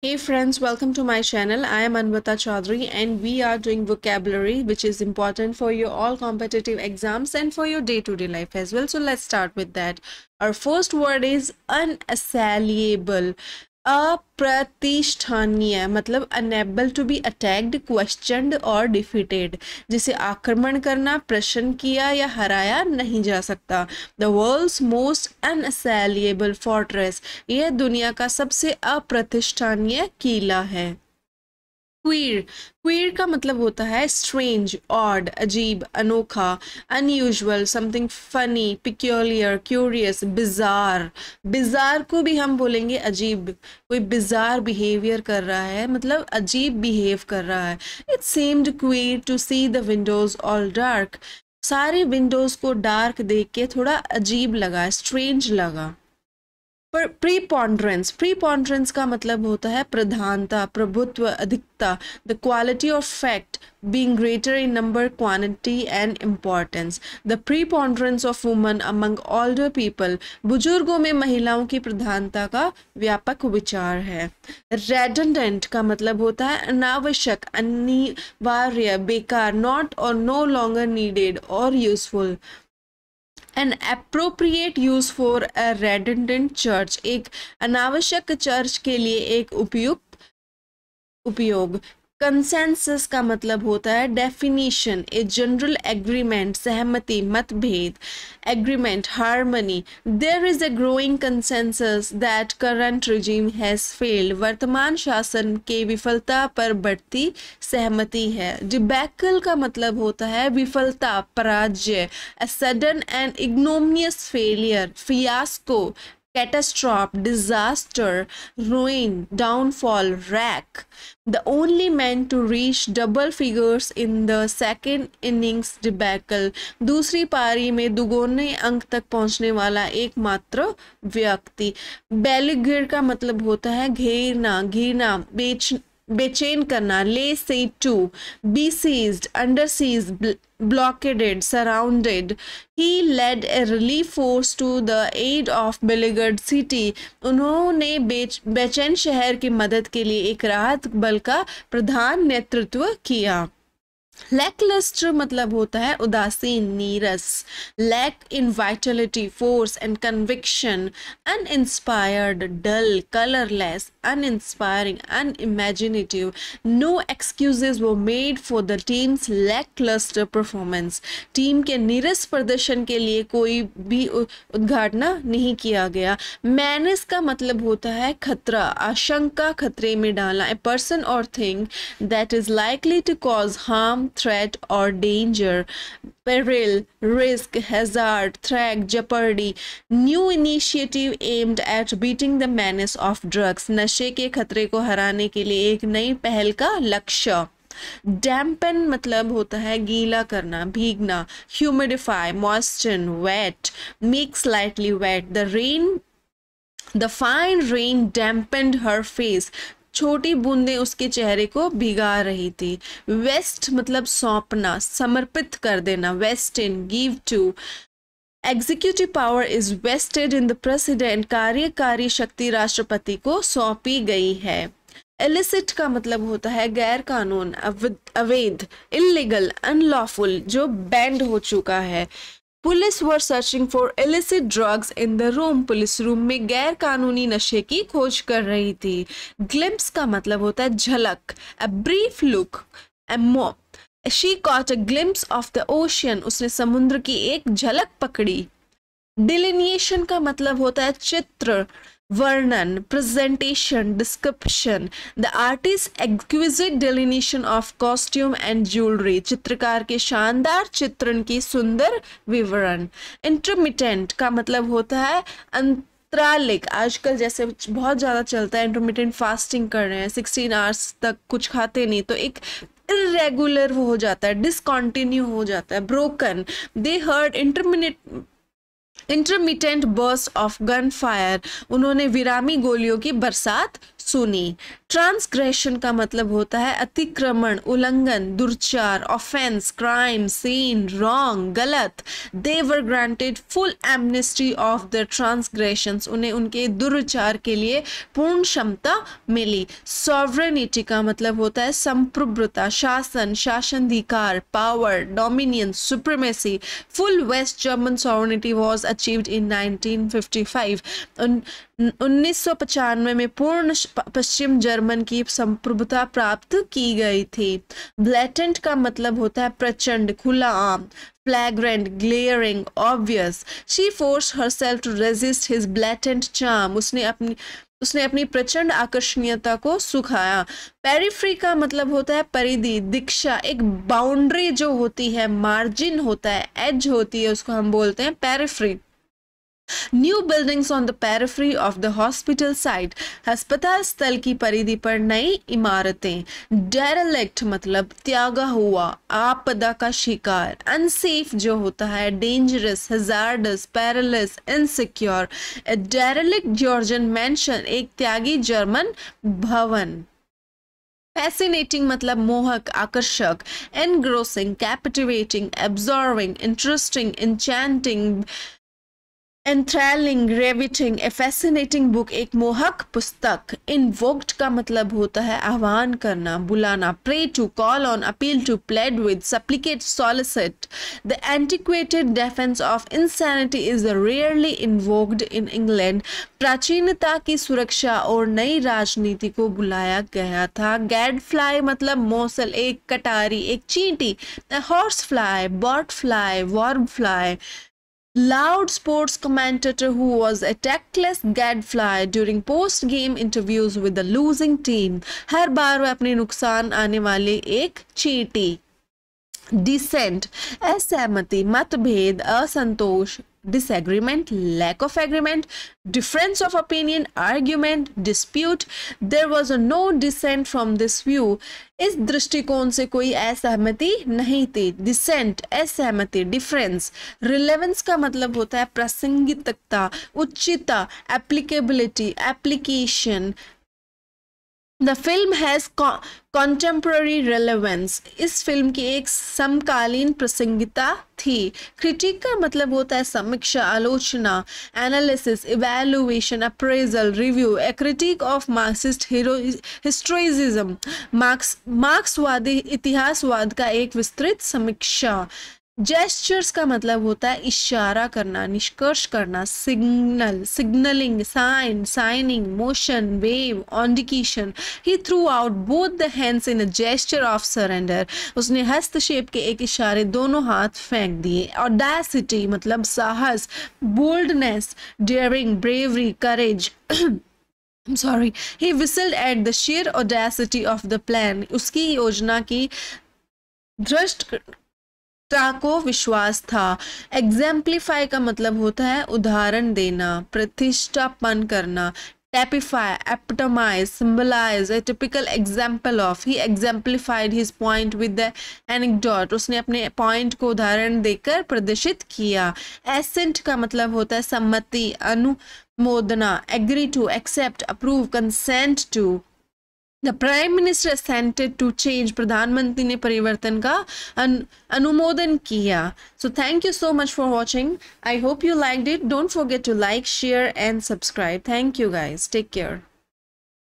Hey friends, welcome to my channel. I am Anvita Chaudhary and we are doing vocabulary which is important for your all competitive exams and for your day-to-day life as well. So let's start with that. Our first word is unassailable. अप्रतिष्ठनीय मतलब unable to be attacked, questioned और defeated, जिसे आक्रमण करना, प्रश्न किया या हराया नहीं जा सकता. द वर्ल्ड्स मोस्ट अनअसैलिएबल फोर्ट्रेस, यह दुनिया का सबसे अप्रतिष्ठनीय किला है. क्वीर, क्वीर का मतलब होता है स्ट्रेंज, ऑड, अजीब, अनोखा, unusual, something funny, peculiar, curious, bizarre. Bizarre को भी हम बोलेंगे अजीब, कोई बिजार बिहेवियर कर रहा है मतलब अजीब बिहेव कर रहा है. It seemed queer to see the windows all dark, सारे विंडोज को डार्क देख के थोड़ा अजीब लगा, स्ट्रेंज लगा. पर प्रीपॉन्ड्रेंस, प्रीपॉन्ड्रेंस का मतलब होता है प्रधानता, प्रभुत्व, अधिकता. The quality of fact being greater in number, quantity and importance. The preponderance of women among older people, बुजुर्गों में महिलाओं की प्रधानता का व्यापक विचार है. Redundant का मतलब होता है अनावश्यक, अनिवार्य, बेकार, not or no longer needed or useful. An appropriate use for a redundant church, एक अनावश्यक चर्च के लिए एक उपयुक्त उपयोग. कंसेंसस का मतलब होता है डेफिनेशन, ए जनरल एग्रीमेंट, सहमति, मतभेद. Agreement, harmony. There is a growing consensus that current regime has failed, वर्तमान शासन के विफलता पर बढ़ती सहमति है. डिबैकल का मतलब होता है विफलता, पराजय. A sudden and ignominious failure, fiasco, catastrophe, disaster, ruin, downfall, wreck. The only man to reach double figures in the second innings debacle, दूसरी पारी में दुगुने अंक तक पहुंचने वाला एकमात्र व्यक्ति. बेलिगर का मतलब होता है घेरना, घिरना, बेचैन करना. Lay siege to, be sieged, under siege, blockaded, surrounded. He led a relief force to the aid of beleaguered city. उन्होंने बेचैन शहर की मदद के लिए एक राहत बल का प्रधान नेतृत्व किया. लैकलस्टर मतलब होता है उदासीन, नीरस. Lack in vitality, force and conviction. Uninspired, dull, colourless, uninspiring, unimaginative. No excuses were made for the team's lackluster performance. Team के नीरस प्रदर्शन के लिए कोई भी उद्घाटना नहीं किया गया. मैनेस का मतलब होता है खतरा, आशंका, खतरे में डालना. A person or thing that is likely to cause harm, threat or danger. Peril, risk, hazard, threat, jeopardy. New initiative aimed at beating the menace of drugs. नशे के खतरे को हराने के लिए एक नई पहल का लक्ष्य. डैम्पन मतलब होता है गीला करना, भीगना. Humidify, moisten, wet, make slightly wet. The fine rain dampened her face, छोटी बूंदें उसके चेहरे को भिगा रही थी. वेस्ट मतलब सौंपना, समर्पित कर देना. Vest in, give to. Executive power is vested in the president, कार्यकारी शक्ति राष्ट्रपति को सौंपी गई है. इलिसिट का मतलब होता है गैर कानून, अवैध, इलीगल, अनलॉफुल, जो बैंड हो चुका है. Police were searching for illicit drugs in the room, police room में गैर कानूनी नशे की खोज कर रही थी. ग्लिम्प्स का मतलब होता है झलक, a brief look, a mop. She caught a glimpse of the ocean, उसने समुद्र की एक झलक पकड़ी. डिलिनिएशन का मतलब होता है चित्र, वर्णन, presentation, description. The artist exquisite delineation of costume and jewellery, चित्रकार के शानदार चित्रण की सुंदर विवरण. इंटरमिटेंट का मतलब होता है अंतरालिक, आजकल जैसे बहुत ज़्यादा चलता है इंटरमिटेंट फास्टिंग कर रहे हैं, 16 आवर्स तक कुछ खाते नहीं, तो एक इरेगुलर वो हो जाता है, डिसकंटिन्यू हो जाता है, broken. They heard intermittent burst of gun fire, उन्होंने विरामी गोलियों की बरसात सुनी। ट्रांसग्रेशन का मतलब होता है अतिक्रमण, उल्लंघन, दुर्चार, ऑफेंस, क्राइम, सीन, रॉन्ग, गलत। They were granted full amnesty of the transgressions, उन्हें उनके दुर्चार के लिए पूर्ण क्षमता मिली। सॉवरेनिटी का मतलब होता है संप्रभुता, शासन, शासनाधिकार, power, dominion, supremacy. Full West German sovereignty was achieved in 1955, 1995 में पूर्ण पश्चिम जर्मन की संप्रभुता प्राप्त की गई थी। ब्लैटेंट का मतलब होता है प्रचंड, खुला आम। Flagrant, glaring, obvious. She force herself to resist his blatant charm, उसने अपनी प्रचंड आकर्षणीयता को सुखाया। पेरिफ्री का मतलब होता है परिधि, दिशा, एक बाउंड्री जो होती है, मार्जिन होता है, एज होती है, उसको हम बोलते हैं periphery. New buildings on the periphery of the hospital site, अस्पताल स्थल की परिधि पर नई इमारतें। डेरेलिक्ट मतलब त्यागा हुआ, आपदा का शिकार। अनसेफ जो होता है dangerous, hazardous, perilous, insecure. Derelict Georgian mansion, एक त्यागी जर्मन भवन। फैसिनेटिंग मतलब मोहक, आकर्षक। Engrossing, captivating, absorbing, interesting, enchanting, enthralling, riveting. A fascinating book, एक मोहक पुस्तक। इन्वोक्ड का मतलब होता है आह्वान करना, बुलाना। Pray to, call on, appeal to, plead with, supplicate, solicit. The antiquated defence of insanity is rarely invoked in England, प्राचीनता की सुरक्षा और नई राजनीति को बुलाया गया था। गैडफ्लाई मतलब मौसल, एक कटारी, एक चींटी। Horse fly, bot fly, worm fly. Loud sports commentator who was a tactless gadfly during post-game interviews with the losing team. हर बार वह अपने नुकसान आने वाले एक चींटी। Dissent, असहमति, मतभेद, असंतोष। Disagreement, lack of agreement. Difference of opinion, argument, dispute. There was no dissent from this view. इस दृष्टिकोण से कोई असहमति नहीं थी। डिसेंट, असहमति। डिफरेंस। रिलेवेंस का मतलब होता है प्रासंगिकता, उचितता, applicability, application. The film has contemporary relevance, इस फिल्म की एक समकालीन प्रासंगिकता थी। क्रिटिक का मतलब होता है समीक्षा, आलोचना। Analysis, evaluation, appraisal, review. A critic of Marxist historicism, मार्क्सवादी इतिहासवाद का एक विस्तृत समीक्षा। जेस्चर्स का मतलब होता है इशारा करना, निष्कर्ष करना। Signal, signalling, sign, signing, motion, wave, indication. He threw out both the hands in a gesture of surrender, उसने हस्तक्षेप के एक इशारे दोनों हाथ फेंक दिए। ऑडेसिटी मतलब साहस, boldness, daring, bravery, courage. I'm sorry. He whistled at the sheer audacity of the plan. उसकी योजना की दृष्ट को विश्वास था। एग्जाम्पलीफाई का मतलब होता है उदाहरण देना, प्रतिष्ठापन करना। Typify, epitomise, symbolise, a typical example of. He exemplified his point with the anecdote, उसने अपने पॉइंट को उदाहरण देकर प्रदर्शित किया। एसेंट का मतलब होता है सम्मति, अनुमोदना। Agree to, accept, approve, consent to. The Prime Minister assented to change, प्रधानमंत्री ने परिवर्तन का अनुमोदन किया। So thank you so much for watching. I hope you liked it. Don't forget to like, share and subscribe. Thank you guys. Take care.